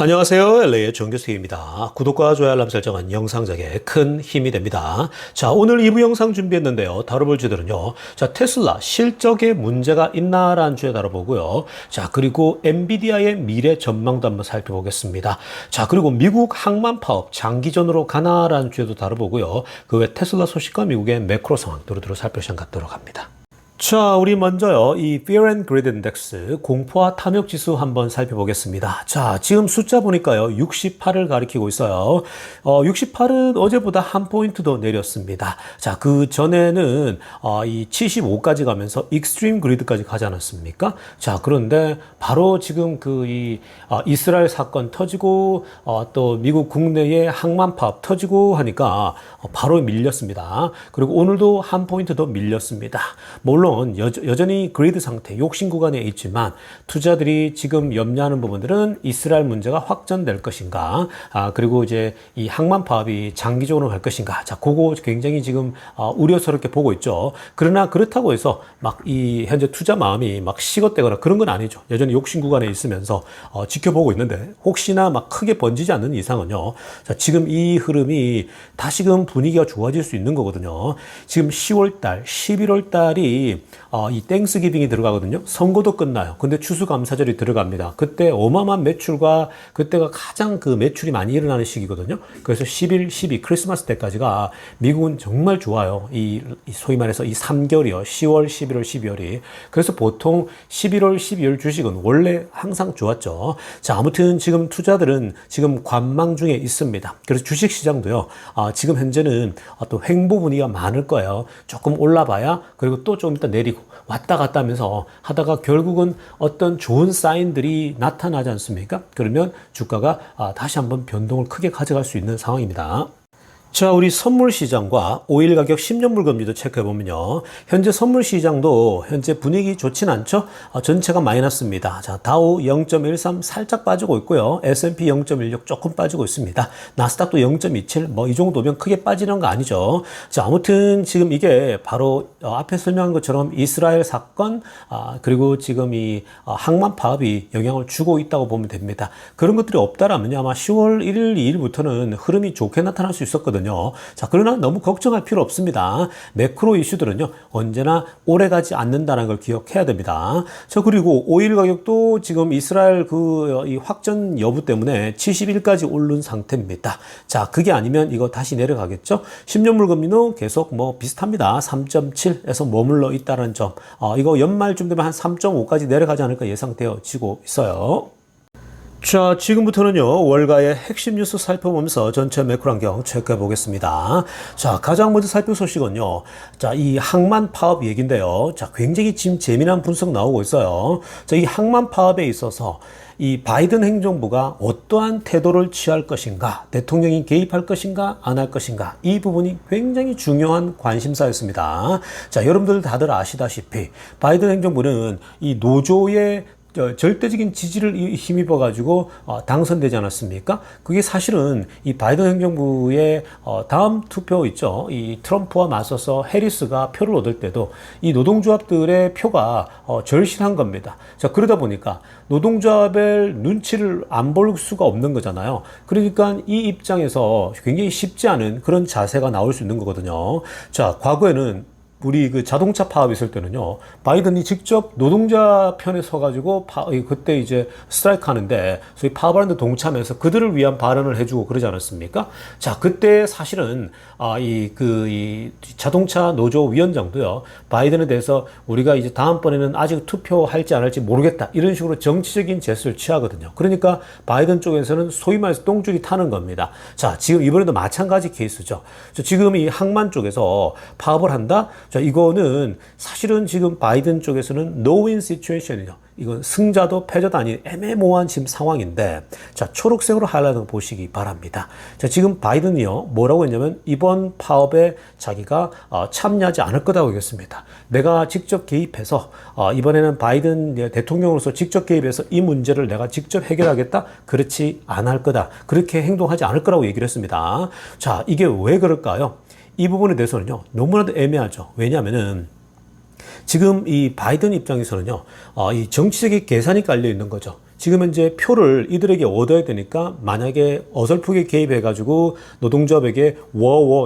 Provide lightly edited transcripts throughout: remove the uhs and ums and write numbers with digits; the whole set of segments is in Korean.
안녕하세요. LA의 정교수입니다. 구독과 좋아요 알람 설정은 영상 제작에 큰 힘이 됩니다. 자, 오늘 2부 영상 준비했는데요. 다뤄볼 주제는요. 자, 테슬라 실적에 문제가 있나라는 주제 다뤄보고요. 자, 그리고 엔비디아의 미래 전망도 한번 살펴보겠습니다. 자, 그리고 미국 항만 파업 장기전으로 가나라는 주제도 다뤄보고요. 그 외 테슬라 소식과 미국의 매크로 상황 두루두루 살펴 시간 갖도록 합니다. 자, 우리 먼저요, 이 Fear and Greed Index, 공포와 탐욕 지수 한번 살펴보겠습니다. 자, 지금 숫자 보니까요, 68을 가리키고 있어요. 68은 어제보다 한 포인트 더 내렸습니다. 자, 그 전에는, 이 75까지 가면서 Extreme Greed까지 가지 않았습니까? 자, 그런데 바로 지금 이스라엘 사건 터지고, 또 미국 국내에 항만 파업 터지고 하니까 바로 밀렸습니다. 그리고 오늘도 한 포인트 더 밀렸습니다. 물론 여전히 그리드 상태, 욕심 구간에 있지만 투자들이 지금 염려하는 부분들은 이스라엘 문제가 확전될 것인가, 그리고 이제 이 항만 파업이 장기적으로 갈 것인가. 자, 그거 굉장히 지금 우려스럽게 보고 있죠. 그러나 그렇다고 해서 막 이 현재 투자 마음이 막 식었대거나 그런 건 아니죠. 여전히 욕심 구간에 있으면서 지켜보고 있는데 혹시나 막 크게 번지지 않는 이상은요. 자, 지금 이 흐름이 다시금 분위기가 좋아질 수 있는 거거든요. 지금 10월 달, 11월 달이 이 땡스기빙이 들어가거든요. 선거도 끝나요. 근데 추수감사절이 들어갑니다. 그때 어마어마한 매출과 그때가 가장 그 매출이 많이 일어나는 시기거든요. 그래서 11, 12 크리스마스 때까지가 미국은 정말 좋아요. 이 소위 말해서 이 3개월이요. 10월, 11월, 12월이. 그래서 보통 11월, 12월 주식은 원래 항상 좋았죠. 자, 아무튼 지금 투자들은 지금 관망 중에 있습니다. 그래서 주식 시장도요. 지금 현재는 또 횡보 분위기가 많을 거예요. 조금 올라봐야 그리고 또 좀 이따 내리고 왔다 갔다 하면서 하다가 결국은 어떤 좋은 사인들이 나타나지 않습니까? 그러면 주가가 다시 한번 변동을 크게 가져갈 수 있는 상황입니다. 자, 우리 선물 시장과 오일 가격 10년 물금리도 체크해 보면요. 현재 선물 시장도 현재 분위기 좋진 않죠? 전체가 마이너스입니다. 자, 다우 0.13 살짝 빠지고 있고요. S&P 0.16 조금 빠지고 있습니다. 나스닥도 0.27 뭐 이 정도면 크게 빠지는 거 아니죠. 자, 아무튼 지금 이게 바로 앞에 설명한 것처럼 이스라엘 사건, 그리고 지금 이 항만 파업이 영향을 주고 있다고 보면 됩니다. 그런 것들이 없다라면요. 아마 10월 1일, 2일부터는 흐름이 좋게 나타날 수 있었거든요. 자, 그러나 너무 걱정할 필요 없습니다. 매크로 이슈들은요, 언제나 오래 가지 않는다는 걸 기억해야 됩니다. 자, 그리고 오일 가격도 지금 이스라엘 이 확전 여부 때문에 70일까지 오른 상태입니다. 자, 그게 아니면 이거 다시 내려가겠죠? 10년 물금리는 계속 뭐 비슷합니다. 3.7에서 머물러 있다는 점. 이거 연말쯤 되면 한 3.5까지 내려가지 않을까 예상되어지고 있어요. 자, 지금부터는요, 월가의 핵심 뉴스 살펴보면서 전체 매크로 환경 체크해 보겠습니다. 자, 가장 먼저 살펴볼 소식은요, 자, 이 항만 파업 얘기인데요. 자, 굉장히 지금 재미난 분석 나오고 있어요. 자, 이 항만 파업에 있어서 이 바이든 행정부가 어떠한 태도를 취할 것인가, 대통령이 개입할 것인가, 안 할 것인가, 이 부분이 굉장히 중요한 관심사였습니다. 자, 여러분들 다들 아시다시피 바이든 행정부는 이 노조의 절대적인 지지를 힘입어가지고 당선되지 않았습니까? 그게 사실은 이 바이든 행정부의 다음 투표 있죠. 이 트럼프와 맞서서 해리스가 표를 얻을 때도 이 노동조합들의 표가 절실한 겁니다. 자, 그러다 보니까 노동조합의 눈치를 안 볼 수가 없는 거잖아요. 그러니까 이 입장에서 굉장히 쉽지 않은 그런 자세가 나올 수 있는 거거든요. 자, 과거에는 우리 그 자동차 파업 있을 때는요, 바이든이 직접 노동자 편에 서가지고 그때 이제 스트라이크 하는데, 소위 파업하는데 동참해서 그들을 위한 발언을 해주고 그러지 않았습니까? 자, 그때 사실은, 이 자동차 노조 위원장도요, 바이든에 대해서 우리가 이제 다음번에는 아직 투표할지 안 할지 모르겠다. 이런 식으로 정치적인 제스를 취하거든요. 그러니까 바이든 쪽에서는 소위 말해서 똥줄이 타는 겁니다. 자, 지금 이번에도 마찬가지 케이스죠. 지금 이 항만 쪽에서 파업을 한다? 자, 이거는 사실은 지금 바이든 쪽에서는 no-win situation이죠. 이건 승자도 패자도 아닌 애매모호한 지금 상황인데, 자, 초록색으로 하이라이트 보시기 바랍니다. 자, 지금 바이든이요, 뭐라고 했냐면, 이번 파업에 자기가 참여하지 않을 거라고 얘기했습니다. 내가 직접 개입해서, 이번에는 바이든 대통령으로서 직접 개입해서 이 문제를 내가 직접 해결하겠다? 그렇지 않을 거다. 그렇게 행동하지 않을 거라고 얘기를 했습니다. 자, 이게 왜 그럴까요? 이 부분에 대해서는요, 너무나도 애매하죠. 왜냐하면은, 지금 이 바이든 입장에서는요, 이 정치적인 계산이 깔려 있는 거죠. 지금 현재 표를 이들에게 얻어야 되니까 만약에 어설프게 개입해가지고 노동조합에게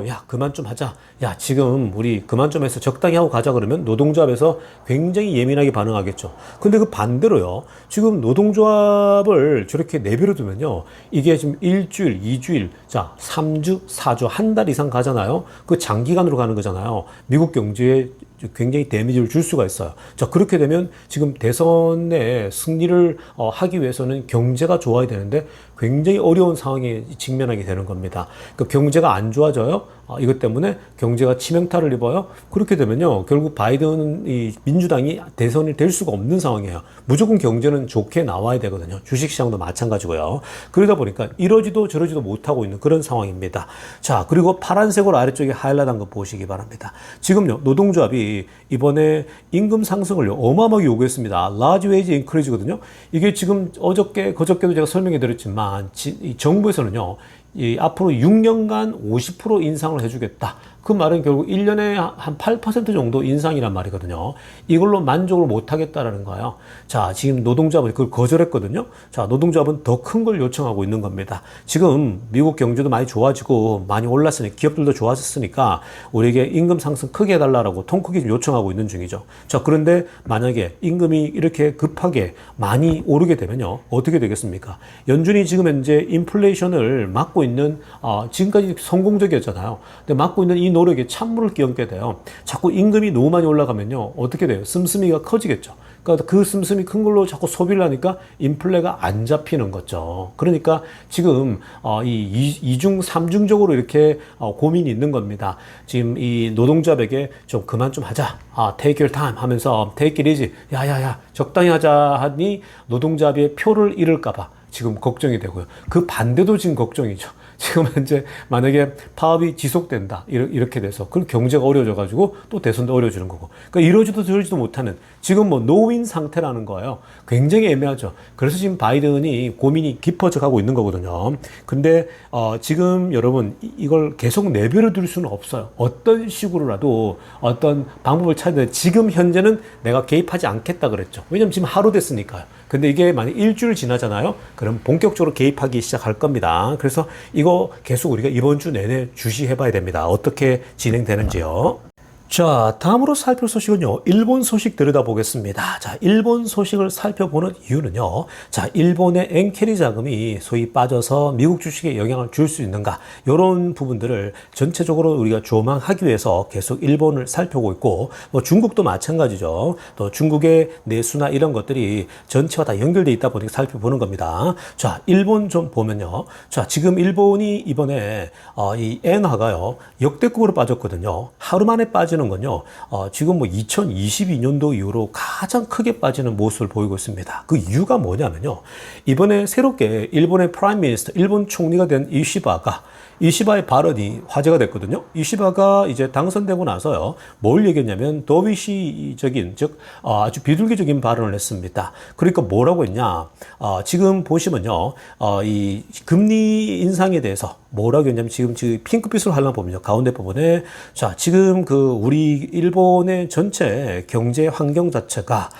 야 그만 좀 하자, 야 지금 우리 그만 좀 해서 적당히 하고 가자 그러면 노동조합에서 굉장히 예민하게 반응하겠죠. 근데 그 반대로요, 지금 노동조합을 저렇게 내버려 두면요, 이게 지금 일주일, 2주일, 자 3주, 4주, 한 달 이상 가잖아요. 그 장기간으로 가는 거잖아요. 미국 경제에 굉장히 데미지를 줄 수가 있어요. 자, 그렇게 되면 지금 대선에 승리를 하기 위해서는 경제가 좋아야 되는데 굉장히 어려운 상황에 직면하게 되는 겁니다. 그 경제가 안 좋아져요. 이것 때문에 경제가 치명타를 입어요. 그렇게 되면요, 결국 바이든 이 민주당이 대선이 될 수가 없는 상황이에요. 무조건 경제는 좋게 나와야 되거든요. 주식시장도 마찬가지고요. 그러다 보니까 이러지도 저러지도 못하고 있는 그런 상황입니다. 자, 그리고 파란색으로 아래쪽에 하이라이트한 거 보시기 바랍니다. 지금요, 노동조합이 이번에 임금 상승을 어마어마하게 요구했습니다. large wage increase거든요. 이게 지금 그저께도 제가 설명해 드렸지만, 이 정부에서는요, 이 앞으로 6년간 50% 인상을 해주겠다. 그 말은 결국 1년에 한 8% 정도 인상이란 말이거든요. 이걸로 만족을 못 하겠다라는 거예요. 자, 지금 노동조합은 그걸 거절했거든요. 자, 노동조합은 더 큰 걸 요청하고 있는 겁니다. 지금 미국 경제도 많이 좋아지고 많이 올랐으니 기업들도 좋아졌으니까 우리에게 임금 상승 크게 해달라고 통 크게 요청하고 있는 중이죠. 자, 그런데 만약에 임금이 이렇게 급하게 많이 오르게 되면요, 어떻게 되겠습니까? 연준이 지금 현재 인플레이션을 막고 있는, 지금까지 성공적이었잖아요. 근데 막고 있는 이 노력에 찬물을 끼얹게 돼요. 자꾸 임금이 너무 많이 올라가면요, 어떻게 돼요? 씀씀이가 커지겠죠. 그러니까 그 씀씀이 큰 걸로 자꾸 소비를 하니까 인플레가 안 잡히는 거죠. 그러니까 지금 이 이중 삼중적으로 이렇게 고민이 있는 겁니다. 지금 이 노동조합에게 좀 그만 좀 하자, take your time 하면서 take it easy, 야야야 적당히 하자 하니 노동조합의 표를 잃을까봐 지금 걱정이 되고요. 그 반대도 지금 걱정이죠. 지금 현재 만약에 파업이 지속된다, 이렇게 돼서 그럼 경제가 어려워져가지고 또 대선도 어려워지는 거고, 그러니까 이러지도 저러지도 못하는 지금 뭐 노윈 상태라는 거예요. 굉장히 애매하죠. 그래서 지금 바이든이 고민이 깊어져 가고 있는 거거든요. 근데 지금 여러분 이걸 계속 내버려 둘 수는 없어요. 어떤 식으로라도 어떤 방법을 찾아야 돼. 지금 현재는 내가 개입하지 않겠다 그랬죠. 왜냐면 지금 하루 됐으니까요. 근데 이게 만약 일주일 지나잖아요. 그럼 본격적으로 개입하기 시작할 겁니다. 그래서 이거 계속 우리가 이번 주 내내 주시해 봐야 됩니다. 어떻게 진행되는지요. 자, 다음으로 살펴볼 소식은요, 일본 소식 들여다보겠습니다. 자, 일본 소식을 살펴보는 이유는요, 자, 일본의 엔캐리 자금이 소위 빠져서 미국 주식에 영향을 줄 수 있는가, 이런 부분들을 전체적으로 우리가 조망하기 위해서 계속 일본을 살펴보고 있고, 뭐 중국도 마찬가지죠. 또 중국의 내수나 이런 것들이 전체와 다 연결되어 있다 보니까 살펴보는 겁니다. 자, 일본 좀 보면요, 자, 지금 일본이 이번에 이 엔화가요, 역대급으로 빠졌거든요. 하루 만에 빠지는 건요, 지금 뭐 2022년도 이후로 가장 크게 빠지는 모습을 보이고 있습니다. 그 이유가 뭐냐면요, 이번에 새롭게 일본의 프라임 미니스터, 일본 총리가 된 이시바의 발언이 화제가 됐거든요. 이시바가 이제 당선되고 나서요, 뭘 얘기했냐면 더비시적인, 즉 아주 비둘기적인 발언을 했습니다. 그러니까 뭐라고 했냐, 지금 보시면요, 이 금리 인상에 대해서 뭐라고 했냐면, 지금 핑크빛으로 하려면 보면요, 가운데 부분에, 자, 지금 우리 일본의 전체 경제 환경 자체가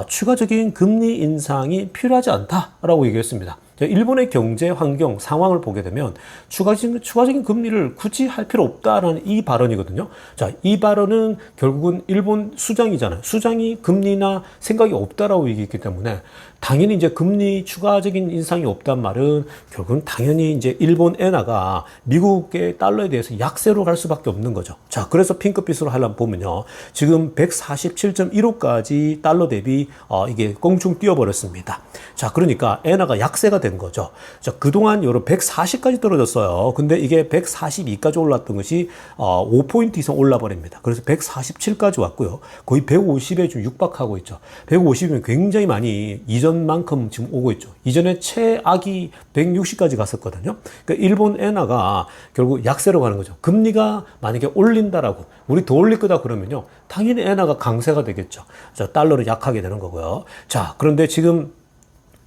추가적인 금리 인상이 필요하지 않다라고 얘기했습니다. 일본의 경제 환경 상황을 보게 되면 추가적인 금리를 굳이 할 필요 없다라는 이 발언이거든요. 자, 이 발언은 결국은 일본 수장이잖아요. 수장이 금리나 생각이 없다라고 얘기했기 때문에 당연히 이제 금리 추가적인 인상이 없단 말은 결국은 당연히 이제 일본 엔화가 미국의 달러에 대해서 약세로 갈 수밖에 없는 거죠. 자, 그래서 핑크빛으로 하려면 보면요, 지금 147.15까지 달러 대비 이게 껑충 뛰어버렸습니다. 자, 그러니까 엔화가 약세가 된 거죠. 자, 그동안 요런 140까지 떨어졌어요. 근데 이게 142까지 올랐던 것이 5포인트 이상 올라버립니다. 그래서 147까지 왔고요. 거의 150에 좀 육박하고 있죠. 150이면 굉장히 많이 이전만큼 지금 오고 있죠. 이전에 최악이 160까지 갔었거든요. 그러니까 일본 엔화가 결국 약세로 가는 거죠. 금리가 만약에 올린다라고, 우리 더 올릴 거다 그러면요, 당연히 엔화가 강세가 되겠죠. 자, 달러를 약하게 되는 거고요. 자, 그런데 지금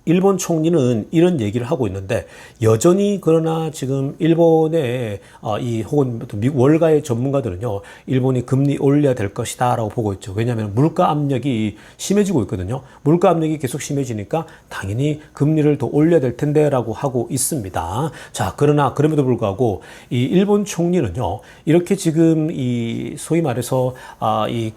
일본 총리는 이런 얘기를 하고 있는데 여전히 그러나 지금 일본의 혹은 미국 월가의 전문가들은요, 일본이 금리 올려야 될 것이다라고 보고 있죠. 왜냐하면 물가 압력이 심해지고 있거든요. 물가 압력이 계속 심해지니까 당연히 금리를 더 올려야 될 텐데라고 하고 있습니다. 자, 그러나 그럼에도 불구하고 이 일본 총리는요, 이렇게 지금 이 소위 말해서 이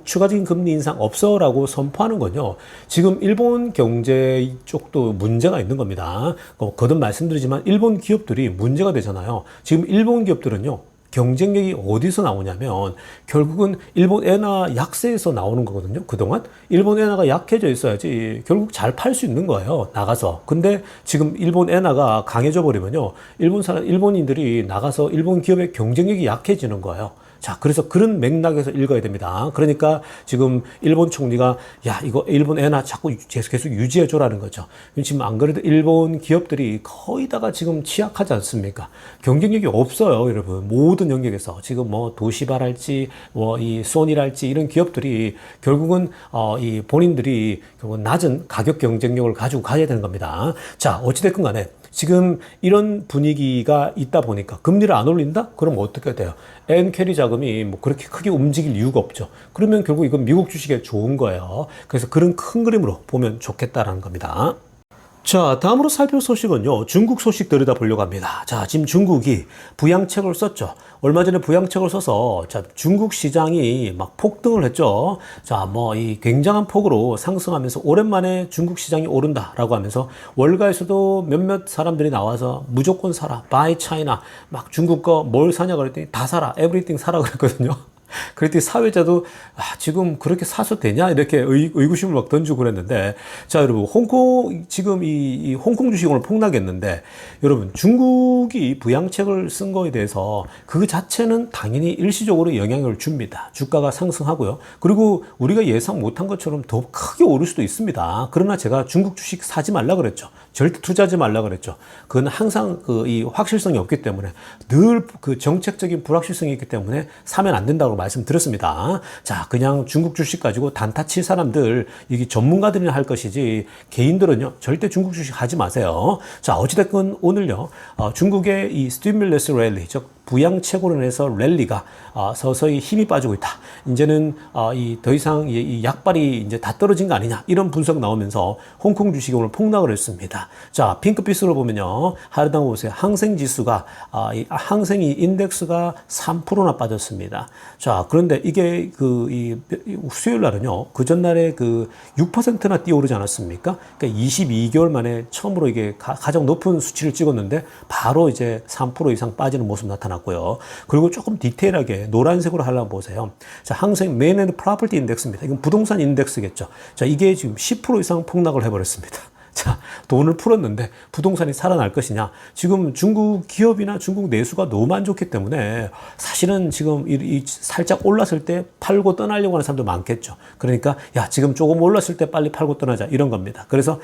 추가적인 금리 인상 없어라고 선포하는 건요, 지금 일본 경제 쪽도 문제가 있는 겁니다. 거듭 말씀드리지만 일본 기업들이 문제가 되잖아요. 지금 일본 기업들은요, 경쟁력이 어디서 나오냐면 결국은 일본 엔화 약세에서 나오는 거거든요. 그동안 일본 엔화가 약해져 있어야지 결국 잘 팔 수 있는 거예요, 나가서. 근데 지금 일본 엔화가 강해져 버리면요, 일본인들이 나가서 일본 기업의 경쟁력이 약해지는 거예요. 자, 그래서 그런 맥락에서 읽어야 됩니다. 그러니까 지금 일본 총리가 야, 이거 일본 엔화 자꾸 계속 유지해줘라는 거죠. 지금 안 그래도 일본 기업들이 거의 다가 지금 취약하지 않습니까? 경쟁력이 없어요, 여러분. 모든 영역에서. 지금 뭐 도시바랄지, 뭐 이 소니랄지 이런 기업들이 결국은 이 본인들이 결국은 낮은 가격 경쟁력을 가지고 가야 되는 겁니다. 자, 어찌됐건 간에 지금 이런 분위기가 있다 보니까 금리를 안 올린다? 그럼 어떻게 돼요? 엔캐리 자금이 뭐 그렇게 크게 움직일 이유가 없죠. 그러면 결국 이건 미국 주식에 좋은 거예요. 그래서 그런 큰 그림으로 보면 좋겠다라는 겁니다. 자, 다음으로 살펴볼 소식은요, 중국 소식 들여다보려고 합니다. 자, 지금 중국이 부양책을 썼죠. 얼마 전에 부양책을 써서, 자, 중국 시장이 막 폭등을 했죠. 자, 뭐, 이 굉장한 폭으로 상승하면서 오랜만에 중국 시장이 오른다라고 하면서 월가에서도 몇몇 사람들이 나와서 무조건 사라, buy China, 막 중국 거 뭘 사냐 그랬더니 다 사라, everything 사라 그랬거든요. 그랬더니 사회자도 지금 그렇게 사서 되냐 이렇게 의구심을 막 던지고 그랬는데, 자, 여러분, 지금 이 홍콩 주식 오늘 폭락했는데, 여러분, 중국이 부양책을 쓴 거에 대해서 그 자체는 당연히 일시적으로 영향을 줍니다. 주가가 상승하고요. 그리고 우리가 예상 못한 것처럼 더 크게 오를 수도 있습니다. 그러나 제가 중국 주식 사지 말라 그랬죠. 절대 투자하지 말라 그랬죠. 그건 항상 이 확실성이 없기 때문에, 늘 그 정책적인 불확실성이 있기 때문에 사면 안 된다고 말씀드렸습니다. 자, 그냥 중국 주식 가지고 단타 칠 사람들, 이게 전문가들이나 할 것이지 개인들은요, 절대 중국 주식 하지 마세요. 자, 어찌됐건 오늘요, 중국의 이 스티뮬러스 랠리, 즉 부양책으로 인해서 랠리가 서서히 힘이 빠지고 있다. 이제는 더 이상 이 약발이 이제 다 떨어진 거 아니냐, 이런 분석 나오면서 홍콩 주식이 오늘 폭락을 했습니다. 자, 핑크빛으로 보면요, 하루당 보세요. 항생 지수가 항생이 인덱스가 3%나 빠졌습니다. 자, 그런데 이게 수요일 날은요, 그 전날에 6%나 뛰어오르지 않았습니까? 그러니까 22개월 만에 처음으로 이게 가장 높은 수치를 찍었는데 바로 이제 3% 이상 빠지는 모습 나타났고, 그리고 조금 디테일하게 노란색으로 하려면 보세요. 자, 항생 메인 앤드 프로퍼티 인덱스입니다. 이건 부동산 인덱스겠죠. 자, 이게 지금 10% 이상 폭락을 해버렸습니다. 자, 돈을 풀었는데 부동산이 살아날 것이냐. 지금 중국 기업이나 중국 내수가 너무 안 좋기 때문에 사실은 지금 살짝 올랐을 때 팔고 떠나려고 하는 사람도 많겠죠. 그러니까 야, 지금 조금 올랐을 때 빨리 팔고 떠나자, 이런 겁니다. 그래서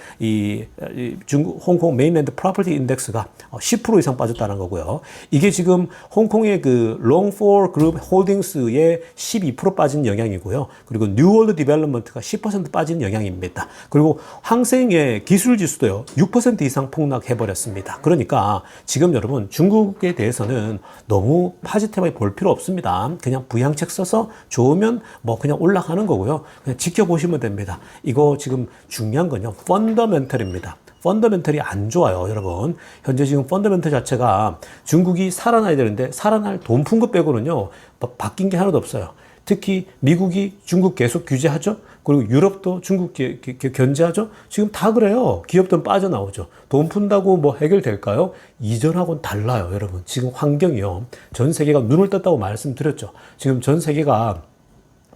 중국 홍콩 메인랜드 프로퍼티 인덱스가 10% 이상 빠졌다는 거고요. 이게 지금 홍콩의 롱포 그룹 홀딩스의 12% 빠진 영향이고요. 그리고 뉴월드 디벨롭먼트가 10% 빠진 영향입니다. 그리고 항생의 기술 지수도요, 6% 이상 폭락해버렸습니다. 그러니까 지금 여러분, 중국에 대해서는 너무 파지티브하게 볼 필요 없습니다. 그냥 부양책 써서 좋으면 뭐 그냥 올라가는 거고요. 그냥 지켜보시면 됩니다. 이거 지금 중요한 건요, 펀더멘털입니다. 펀더멘털이 안 좋아요, 여러분. 현재 지금 펀더멘털 자체가 중국이 살아나야 되는데 살아날 돈 푼 것 빼고는요, 바뀐 게 하나도 없어요. 특히 미국이 중국 계속 규제하죠. 그리고 유럽도 중국 견제하죠. 지금 다 그래요. 기업들은 빠져나오죠. 돈 푼다고 뭐 해결될까요? 이전하고는 달라요, 여러분. 지금 환경이요, 전 세계가 눈을 떴다고 말씀드렸죠. 지금 전 세계가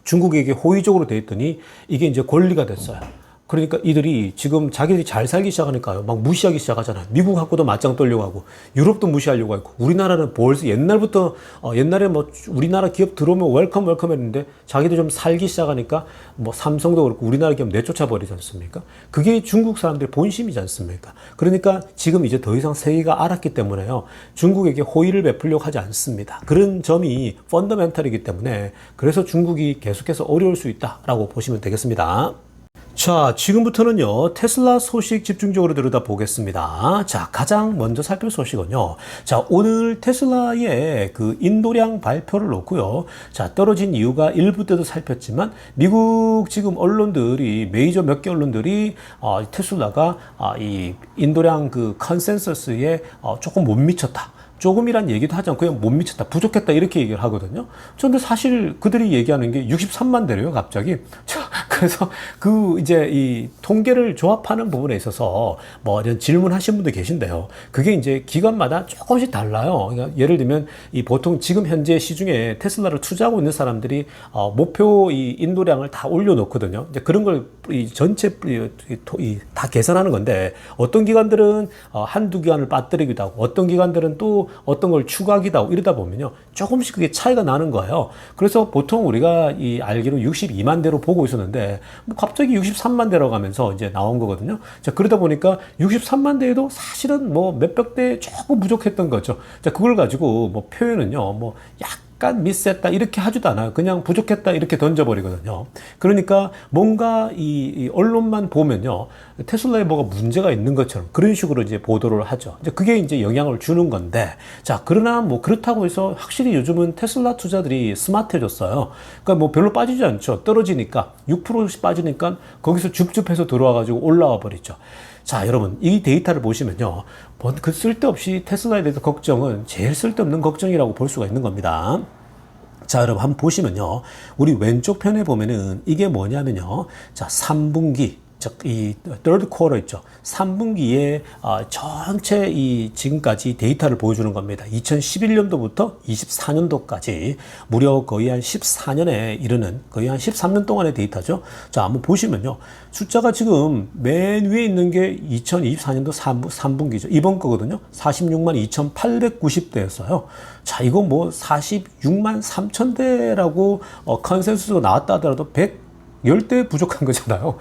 중국에게 호의적으로 돼 있더니 이게 이제 권리가 됐어요. 그러니까 이들이 지금 자기들이 잘 살기 시작하니까요, 막 무시하기 시작하잖아요. 미국하고도 맞짱 떨려고 하고, 유럽도 무시하려고 하고, 우리나라는 벌써 옛날부터, 옛날에 뭐 우리나라 기업 들어오면 웰컴 했는데 자기도 좀 살기 시작하니까 뭐 삼성도 그렇고 우리나라 기업 내쫓아 버리지 않습니까? 그게 중국 사람들의 본심이지 않습니까? 그러니까 지금 이제 더 이상 세계가 알았기 때문에요, 중국에게 호의를 베풀려고 하지 않습니다. 그런 점이 펀더멘털이기 때문에, 그래서 중국이 계속해서 어려울 수 있다라고 보시면 되겠습니다. 자, 지금부터는요, 테슬라 소식 집중적으로 들여다보겠습니다. 자, 가장 먼저 살필 소식은요. 자, 오늘 테슬라의 그 인도량 발표를 놓고요. 자, 떨어진 이유가 일부 때도 살폈지만, 미국 지금 언론들이, 메이저 몇 개 언론들이, 테슬라가, 이 인도량 그 컨센서스에 조금 못 미쳤다. 조금이란 얘기도 하지 않고 그냥 못 미쳤다, 부족했다 이렇게 얘기를 하거든요. 그런데 사실 그들이 얘기하는 게 63만 대래요, 갑자기. 그래서 그 이제 이 통계를 조합하는 부분에 있어서 뭐 이런 질문하신 분도 계신데요. 그게 이제 기관마다 조금씩 달라요. 그러니까 예를 들면 이 보통 지금 현재 시중에 테슬라를 투자하고 있는 사람들이 목표 이 인도량을 다 올려놓거든요. 이제 그런 걸 이 전체 다 계산하는 건데 어떤 기관들은 한두 기관을 빠뜨리기도 하고 어떤 기관들은 또 어떤 걸 추가하기도 하고 이러다 보면요. 조금씩 그게 차이가 나는 거예요. 그래서 보통 우리가 이 알기로 62만 대로 보고 있었는데 뭐 갑자기 63만 대라고 하면서 이제 나온 거거든요. 자, 그러다 보니까 63만 대에도 사실은 뭐 몇백 대 조금 부족했던 거죠. 자, 그걸 가지고 뭐 표현은요. 뭐 약간 미스했다 이렇게 하지도 않아요. 그냥 부족했다 이렇게 던져버리거든요. 그러니까 뭔가 이 언론만 보면요. 테슬라에 뭐가 문제가 있는 것처럼 그런 식으로 이제 보도를 하죠. 이제 그게 이제 영향을 주는 건데, 자, 그러나 뭐 그렇다고 해서 확실히 요즘은 테슬라 투자들이 스마트해졌어요. 그러니까 뭐 별로 빠지지 않죠. 떨어지니까 6%씩 빠지니까 거기서 줍줍해서 들어와가지고 올라와 버리죠. 자, 여러분, 이 데이터를 보시면요. 그 쓸데없이 테슬라에 대해서 걱정은 제일 쓸데없는 걱정이라고 볼 수가 있는 겁니다. 자, 여러분, 한번 보시면요. 우리 왼쪽 편에 보면은 이게 뭐냐면요. 자, 3분기. 즉, 이 third quarter 있죠. 3분기에 전체 이 지금까지 데이터를 보여주는 겁니다. 2011년도부터 24년도까지 무려 거의 한 14년에 이르는 거의 한 13년 동안의 데이터죠. 자, 한번 보시면요. 숫자가 지금 맨 위에 있는 게 2024년도 3분기죠. 이번 거거든요. 46만 2,890대였어요. 자, 이거 뭐 46만 3천 대라고 컨센서스가 나왔다 하더라도 10대 부족한 거잖아요.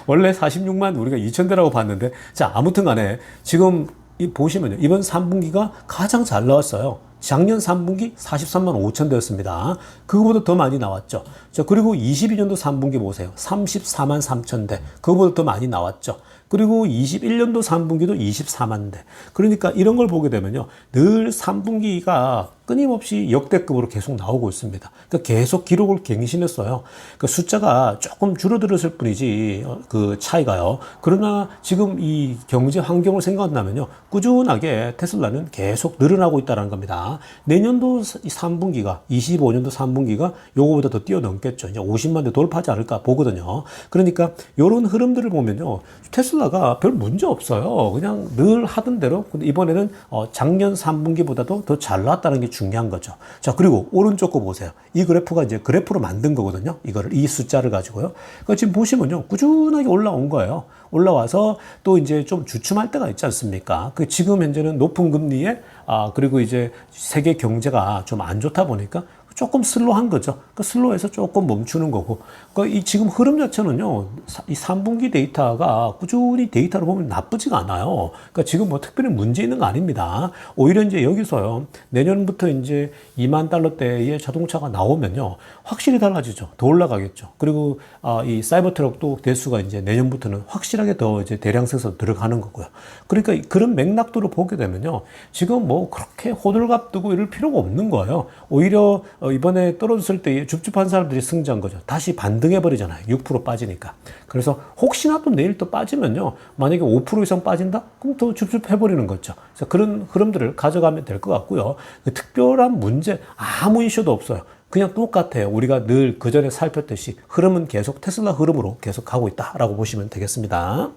원래 46만 우리가 2,000대라고 봤는데, 자, 아무튼 간에 지금 보시면요. 이번 3분기가 가장 잘 나왔어요. 작년 3분기 43만 5천 대였습니다. 그거보다 더 많이 나왔죠. 자, 그리고 22년도 3분기 보세요. 34만 3천 대. 그거보다 더 많이 나왔죠. 그리고 21년도 3분기도 24만 대. 그러니까 이런 걸 보게 되면요. 늘 3분기가 끊임없이 역대급으로 계속 나오고 있습니다. 그러니까 계속 기록을 갱신했어요. 그러니까 숫자가 조금 줄어들었을 뿐이지 그 차이가요. 그러나 지금 이 경제 환경을 생각한다면요. 꾸준하게 테슬라는 계속 늘어나고 있다는 겁니다. 내년도 3분기가 25년도 3분기가 요거보다 더 뛰어넘겠죠. 이제 50만 대 돌파하지 않을까 보거든요. 그러니까 이런 흐름들을 보면요. 테슬라가 별 문제 없어요. 그냥 늘 하던 대로. 근데 이번에는 작년 3분기보다도 더 잘 나왔다는 게 중요한 거죠. 자, 그리고 오른쪽 거 보세요. 이 그래프가 이제 그래프로 만든 거거든요. 이 숫자를 가지고요. 그러니까 지금 보시면요. 꾸준하게 올라온 거예요. 올라와서 또 이제 좀 주춤할 때가 있지 않습니까? 그 지금 현재는 높은 금리에 그리고 이제 세계 경제가 좀 안 좋다 보니까 조금 슬로한 거죠. 그 슬로해서 조금 멈추는 거고. 그러니까 이 지금 흐름 자체는요, 이 3분기 데이터가 꾸준히 데이터를 보면 나쁘지가 않아요. 그러니까 지금 뭐 특별히 문제 있는 거 아닙니다. 오히려 이제 여기서요, 내년부터 이제 2만 달러대의 자동차가 나오면요, 확실히 달라지죠. 더 올라가겠죠. 그리고 이 사이버 트럭도 대수가 이제 내년부터는 확실하게 더 이제 대량 생산 들어가는 거고요. 그러니까 그런 맥락도로 보게 되면요, 지금 뭐 그렇게 호들갑 뜨고 이럴 필요가 없는 거예요. 오히려 이번에 떨어졌을 때 줍줍한 사람들이 승자한 거죠. 다시 반등해버리잖아요. 6% 빠지니까. 그래서 혹시나 또 내일 또 빠지면요. 만약에 5% 이상 빠진다? 그럼 더 줍줍해버리는 거죠. 그래서 그런 흐름들을 가져가면 될 것 같고요. 특별한 문제, 아무 이슈도 없어요. 그냥 똑같아요. 우리가 늘 그전에 살폈듯이 흐름은 계속 테슬라 흐름으로 계속 가고 있다라고 보시면 되겠습니다.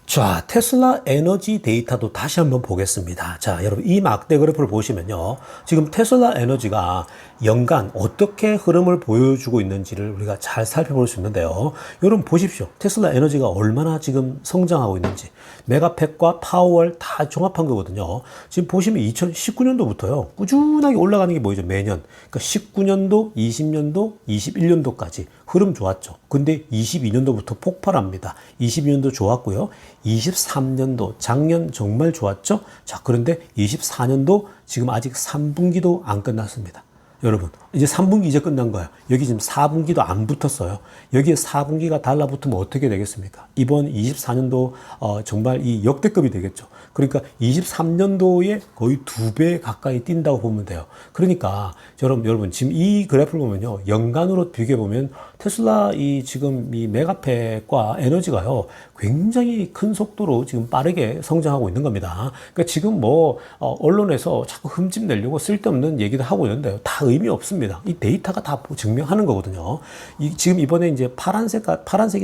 자, 테슬라 에너지 데이터도 다시 한번 보겠습니다. 자, 여러분, 이 막대 그래프를 보시면요. 지금 테슬라 에너지가 연간 어떻게 흐름을 보여주고 있는지를 우리가 잘 살펴볼 수 있는데요. 여러분 보십시오. 테슬라 에너지가 얼마나 지금 성장하고 있는지. 메가팩과 파워월 다 종합한 거거든요. 지금 보시면 2019년도부터요. 꾸준하게 올라가는 게 보이죠. 매년. 그러니까 19년도, 20년도, 21년도까지 흐름 좋았죠. 근데 22년도부터 폭발합니다. 22년도 좋았고요. 23년도 작년 정말 좋았죠. 자, 그런데 24년도 지금 아직 3분기도 안 끝났습니다. 여러분, 이제 3분기 이제 끝난 거예요. 여기 지금 4분기도 안 붙었어요. 여기에 4분기가 달라붙으면 어떻게 되겠습니까? 이번 24년도 정말 이 역대급이 되겠죠. 그러니까 23년도에 거의 2배 가까이 뛴다고 보면 돼요. 그러니까 여러분 지금 이 그래프를 보면요. 연간으로 비교해 보면 테슬라 이 지금 이 메가팩과 에너지가요. 굉장히 큰 속도로 지금 빠르게 성장하고 있는 겁니다. 그러니까 지금 뭐 언론에서 자꾸 흠집 내려고 쓸데없는 얘기도 하고 있는데요. 다 의미 없습니다. 이 데이터가 다 증명하는 거거든요. 지금 이번에 이제 파란색이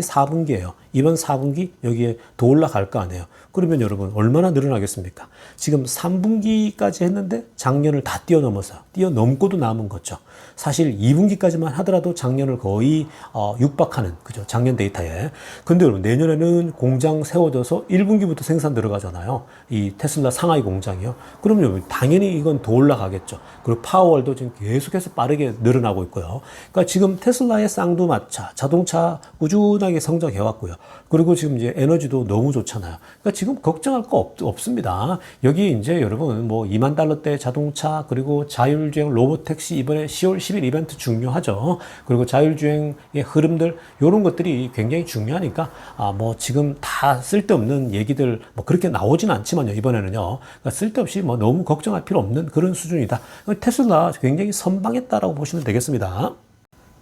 4분기예요. 이번 4분기 여기에 더 올라갈 거 아니에요. 그러면 여러분 얼마나 늘어나겠습니까? 지금 3분기까지 했는데 작년을 다 뛰어넘고도 남은 거죠. 사실 2분기까지만 하더라도 작년을 거의 육박하는 그죠? 작년 데이터에. 근데 여러분 내년에는 공장 세워져서 1분기부터 생산 들어가잖아요. 이 테슬라 상하이 공장이요. 그러면 당연히 이건 더 올라가겠죠. 그리고 파워월도 지금 계속해서 빠르게 늘어나고 있고요. 그러니까 지금 테슬라의 쌍두마차 자동차 꾸준하게 성장해 왔고요. 그리고 지금 이제 에너지도 너무 좋잖아요. 그러니까 지금 걱정할 거 없습니다. 여기 이제 여러분 뭐 2만 달러대 자동차 그리고 자율주행 로봇택시 이번에 10월 10일 이벤트 중요하죠. 그리고 자율주행의 흐름들 이런 것들이 굉장히 중요하니까 뭐 지금 다 쓸데없는 얘기들 뭐 그렇게 나오진 않지만요. 이번에는요. 그러니까 쓸데없이 뭐 너무 걱정할 필요 없는 그런 수준이다. 테슬라 굉장히 선방했다라고 보시면 되겠습니다.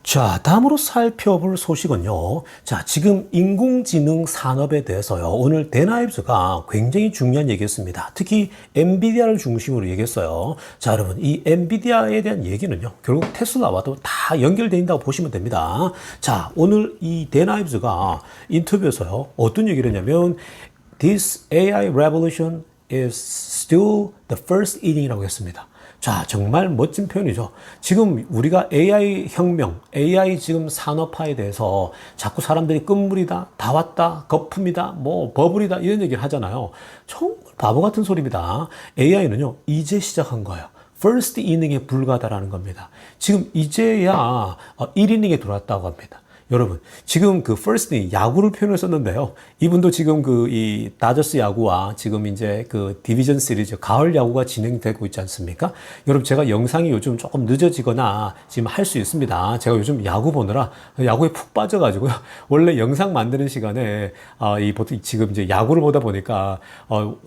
자, 다음으로 살펴볼 소식은요. 자, 지금 인공지능 산업에 대해서요. 오늘 데나이브스가 굉장히 중요한 얘기였습니다. 특히 엔비디아를 중심으로 얘기했어요. 자, 여러분, 이 엔비디아에 대한 얘기는요. 결국 테슬라와도 다 연결되어 있다고 보시면 됩니다. 자, 오늘 이 데나이브스가 인터뷰에서요. 어떤 얘기를 했냐면 This AI revolution is still the first inning이라고 했습니다. 자, 정말 멋진 표현이죠. 지금 우리가 AI 혁명, AI 지금 산업화에 대해서 자꾸 사람들이 끝물이다, 다 왔다, 거품이다, 뭐 버블이다 이런 얘기를 하잖아요. 정말 바보 같은 소리입니다. AI는요, 이제 시작한 거예요. first inning에 불과하다라는 겁니다. 지금 이제야 1이닝에 들어왔다고 합니다. 여러분, 지금 그 first inning 야구를 표현을 썼는데요. 이분도 지금 이 다저스 야구와 지금 이제 그 디비전 시리즈 가을 야구가 진행되고 있지 않습니까? 여러분, 제가 영상이 요즘 조금 늦어지거나 지금 할 수 있습니다. 제가 요즘 야구 보느라 야구에 푹 빠져가지고요. 원래 영상 만드는 시간에 보통 지금 이제 야구를 보다 보니까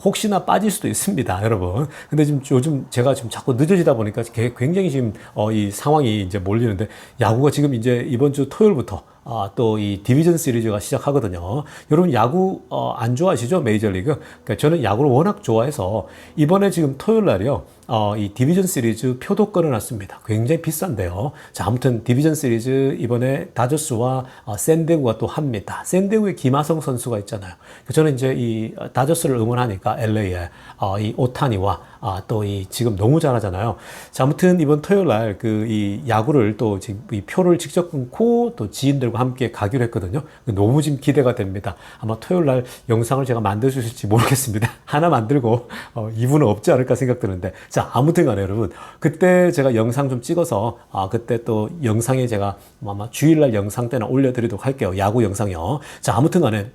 혹시나 빠질 수도 있습니다, 여러분. 근데 지금 요즘 제가 지금 자꾸 늦어지다 보니까 굉장히 지금 이 상황이 이제 몰리는데 야구가 지금 이제 이번 주 토요일부터 또 이 디비전 시리즈가 시작하거든요. 여러분 야구 안 좋아하시죠? 메이저리그? 그러니까 저는 야구를 워낙 좋아해서 이번에 지금 토요일 날이요. 이 디비전 시리즈 표도 끊어놨습니다. 굉장히 비싼데요. 자, 아무튼 디비전 시리즈 이번에 다저스와 샌디에고가 또 합니다. 샌디에고에 김하성 선수가 있잖아요. 저는 이제 이 다저스를 응원하니까 LA에 이 오타니와 또 이 지금 너무 잘하잖아요. 자, 아무튼 이번 토요일 날 이 야구를 또 지금 이 표를 직접 끊고 또 지인들과 함께 가기로 했거든요. 너무 지금 기대가 됩니다. 아마 토요일 날 영상을 제가 만들 수 있을지 모르겠습니다. 하나 만들고 2부는 없지 않을까 생각드는데. 자, 아무튼 간에 여러분, 그때 제가 영상 좀 찍어서 그때 또 영상에 제가 아마 주일날 영상 때나 올려드리도록 할게요. 야구 영상이요. 자, 아무튼 간에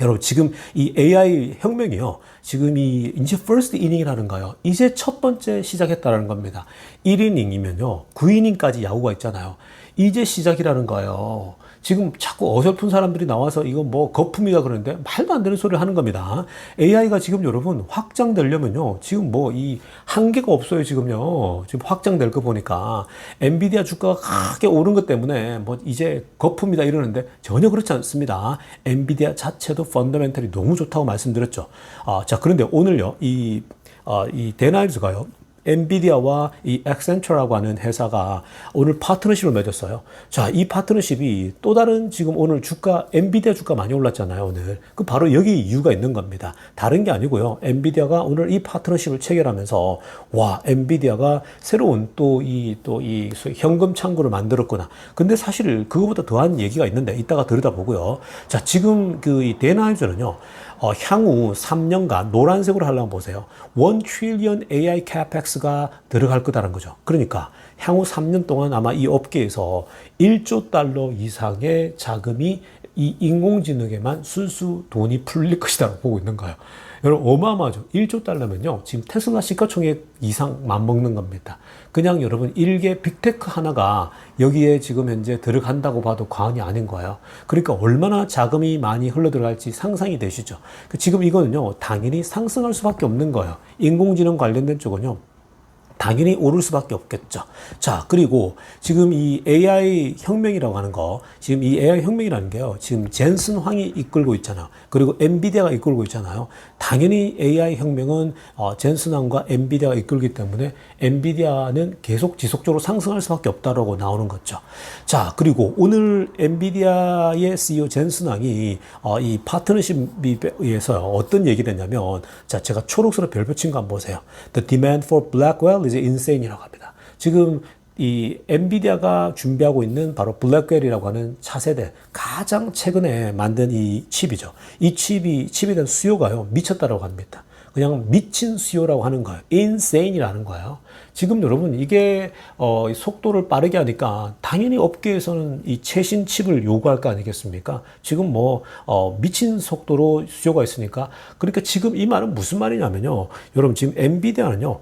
여러분, 지금 이 AI 혁명이요. 지금 이제 first inning이라는 거요. 이제 첫 번째 시작했다라는 겁니다. 1이닝이면요. 9이닝까지 야구가 있잖아요. 이제 시작이라는 거예요. 지금 자꾸 어설픈 사람들이 나와서 이거 뭐 거품이다 그러는데 말도 안 되는 소리를 하는 겁니다. AI가 지금 여러분 확장되려면요. 지금 뭐 이 한계가 없어요, 지금요. 지금 확장될 거 보니까 엔비디아 주가가 크게 오른 것 때문에 뭐 이제 거품이다 이러는데 전혀 그렇지 않습니다. 엔비디아 자체도 펀더멘털이 너무 좋다고 말씀드렸죠. 자, 그런데 오늘요. 이 데나이브스가요. 엔비디아와 이 액센처라고 하는 회사가 오늘 파트너십을 맺었어요. 자, 이 파트너십이 또 다른 지금 오늘 엔비디아 주가 많이 올랐잖아요, 오늘. 바로 여기 이유가 있는 겁니다. 다른 게 아니고요. 엔비디아가 오늘 이 파트너십을 체결하면서, 와, 엔비디아가 새로운 또 이 현금 창구를 만들었구나. 근데 사실 그거보다 더한 얘기가 있는데, 이따가 들여다보고요. 자, 지금 이 데나이브스는요, 향후 3년간 노란색으로 하려면 보세요. 1 trillion AI CapEx가 들어갈 거다라는 거죠. 그러니까 향후 3년 동안 아마 이 업계에서 1조 달러 이상의 자금이 이 인공지능에만 순수 돈이 풀릴 것이다 보고 있는 거예요. 여러분 어마어마하죠. 1조 달러면요. 지금 테슬라 시가총액 이상 맞먹는 겁니다. 그냥 여러분 일개 빅테크 하나가 여기에 지금 현재 들어간다고 봐도 과언이 아닌 거예요. 그러니까 얼마나 자금이 많이 흘러들어갈지 상상이 되시죠. 지금 이거는요. 당연히 상승할 수밖에 없는 거예요. 인공지능 관련된 쪽은요. 당연히 오를 수밖에 없겠죠. 자, 그리고 지금 이 AI 혁명이라고 하는 거, 지금 이 AI 혁명이라는 게요, 지금 젠슨 황이 이끌고 있잖아요. 그리고 엔비디아가 이끌고 있잖아요. 당연히 AI 혁명은 젠슨 황과 엔비디아가 이끌기 때문에 엔비디아는 계속 지속적으로 상승할 수밖에 없다라고 나오는 거죠. 자, 그리고 오늘 엔비디아의 CEO 젠슨 황이 이 파트너십에 의해서 어떤 얘기를 했냐면, 자, 제가 초록색으로 별 붙인 거 한번 보세요. The demand for Blackwell is insane이라고 합니다. 지금 이 엔비디아가 준비하고 있는 바로 블랙웰이라고 하는 차세대 가장 최근에 만든 이 칩이죠. 이 칩에 대한 수요가요 미쳤다라고 합니다. 그냥 미친 수요라고 하는 거예요. insane이라는 거예요. 지금 여러분 이게 속도를 빠르게 하니까 당연히 업계에서는 이 최신 칩을 요구할 거 아니겠습니까? 지금 미친 속도로 수요가 있으니까 그러니까 지금 이 말은 무슨 말이냐면요. 여러분 지금 엔비디아는요.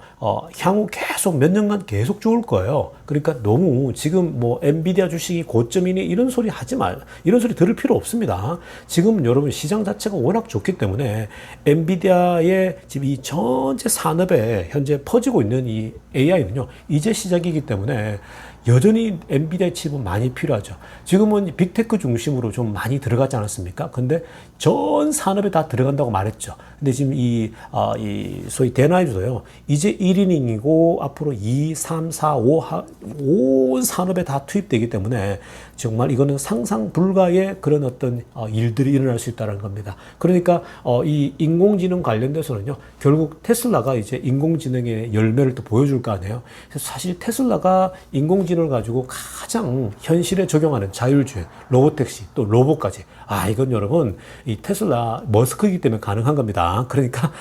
향후 계속 몇 년간 계속 좋을 거예요. 그러니까 너무 지금 엔비디아 주식이 고점이니 이런 소리 하지 말, 이런 소리 들을 필요 없습니다. 지금 여러분 시장 자체가 워낙 좋기 때문에 엔비디아의 지금 이 전체 산업에 현재 퍼지고 있는 이 AI는요, 이제 시작이기 때문에 여전히 엔비디아 칩은 많이 필요하죠. 지금은 빅테크 중심으로 좀 많이 들어가지 않았습니까? 근데 전 산업에 다 들어간다고 말했죠. 근데 지금 소위 대나이도요, 이제 1이닝이고 앞으로 2, 3, 4, 5, 온 산업에 다 투입되기 때문에 정말 이거는 상상 불가의 그런 어떤 일들이 일어날 수 있다는 겁니다. 그러니까 이 인공지능 관련돼서는요, 결국 테슬라가 이제 인공지능의 열매를 또 보여줄 거 아니에요. 그래서 사실 테슬라가 인공지능을 가지고 가장 현실에 적용하는 자율주행, 로보택시, 또 로봇까지. 이건 여러분, 이 테슬라 머스크이기 때문에 가능한 겁니다. 그러니까,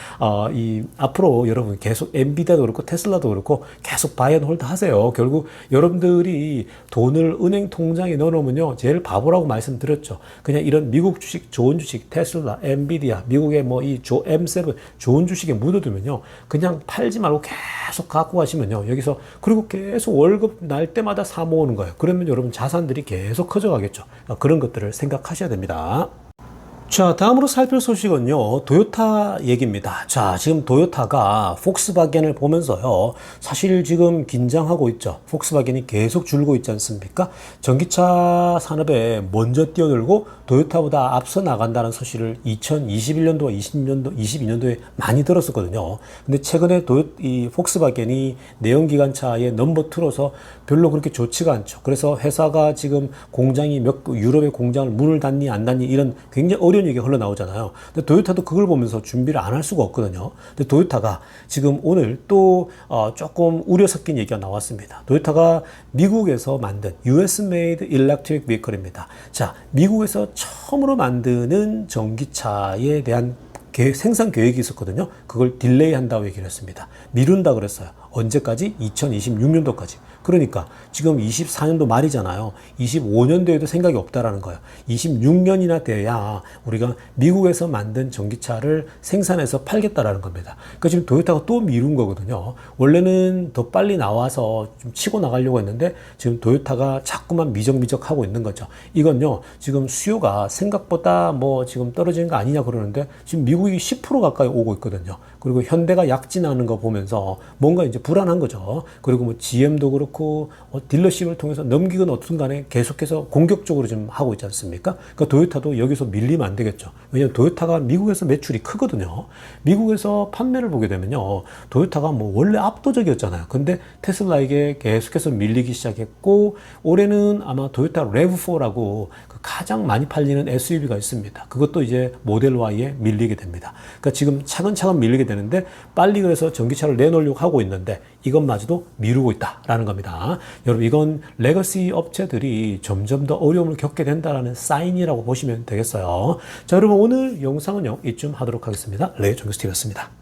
앞으로 여러분 계속 엔비디아도 그렇고 테슬라도 그렇고 계속 바이 앤 홀드 하세요. 결국 여러분들이 돈을 은행 통장에 넣어놓으면요, 제일 바보라고 말씀드렸죠. 그냥 이런 미국 주식, 좋은 주식, 테슬라, 엔비디아, 미국의 M7 좋은 주식에 묻어두면요, 그냥 팔지 말고 계속 갖고 가시면요, 여기서, 그리고 계속 월급 날 때마다 사 모으는 거예요. 그러면 여러분 자산들이 계속 커져가겠죠. 그런 것들을 생각하셔야 됩니다. 자, 다음으로 살필 소식은요, 토요타 얘기입니다. 자, 지금 토요타가 폭스바겐을 보면서요, 사실 지금 긴장하고 있죠. 폭스바겐이 계속 줄고 있지 않습니까? 전기차 산업에 먼저 뛰어들고 토요타보다 앞서 나간다는 소식을 2021년도와 22년도에 많이 들었었거든요. 근데 최근에 이 폭스바겐이 내연기관차의 넘버2로서 별로 그렇게 좋지가 않죠. 그래서 회사가 지금 공장이 유럽의 공장을 문을 닫니 안 닫니 이런 굉장히 어려운 얘기가 흘러나오잖아요. 근데 토요타도 그걸 보면서 준비를 안 할 수가 없거든요. 근데 토요타가 지금 오늘 또 조금 우려 섞인 얘기가 나왔습니다. 토요타가 미국에서 만든 US made electric vehicle입니다. 자, 미국에서 처음으로 만드는 전기차에 대한 생산 계획이 있었거든요. 그걸 딜레이 한다고 얘기를 했습니다. 미룬다 그랬어요. 언제까지? 2026년도까지. 그러니까 지금 24년도 말이잖아요. 25년도에도 생각이 없다라는 거예요. 26년이나 돼야 우리가 미국에서 만든 전기차를 생산해서 팔겠다라는 겁니다. 그러니까 지금 토요타가 또 미룬 거거든요. 원래는 더 빨리 나와서 좀 치고 나가려고 했는데 지금 토요타가 자꾸만 미적미적하고 있는 거죠. 이건요, 지금 수요가 생각보다 지금 떨어지는 거 아니냐 그러는데 지금 미국이 10% 가까이 오고 있거든요. 그리고 현대가 약진하는 거 보면서 뭔가 이제 불안한 거죠. 그리고 GM도 그렇고 딜러십을 통해서 넘기건 어떤 간에 계속해서 공격적으로 좀 하고 있지 않습니까? 그러니까 토요타도 여기서 밀리면 안 되겠죠. 왜냐하면 토요타가 미국에서 매출이 크거든요. 미국에서 판매를 보게 되면요, 토요타가 원래 압도적이었잖아요. 근데 테슬라에게 계속해서 밀리기 시작했고, 올해는 아마 토요타 RAV4라고 가장 많이 팔리는 SUV가 있습니다. 그것도 이제 모델 Y에 밀리게 됩니다. 그러니까 지금 차근차근 밀리게 되는데, 빨리 그래서 전기차를 내놓으려고 하고 있는데 이것마저도 미루고 있다라는 겁니다. 여러분, 이건 레거시 업체들이 점점 더 어려움을 겪게 된다는 사인이라고 보시면 되겠어요. 자, 여러분, 오늘 영상은요, 이쯤 하도록 하겠습니다. 레이정규스티브였습니다.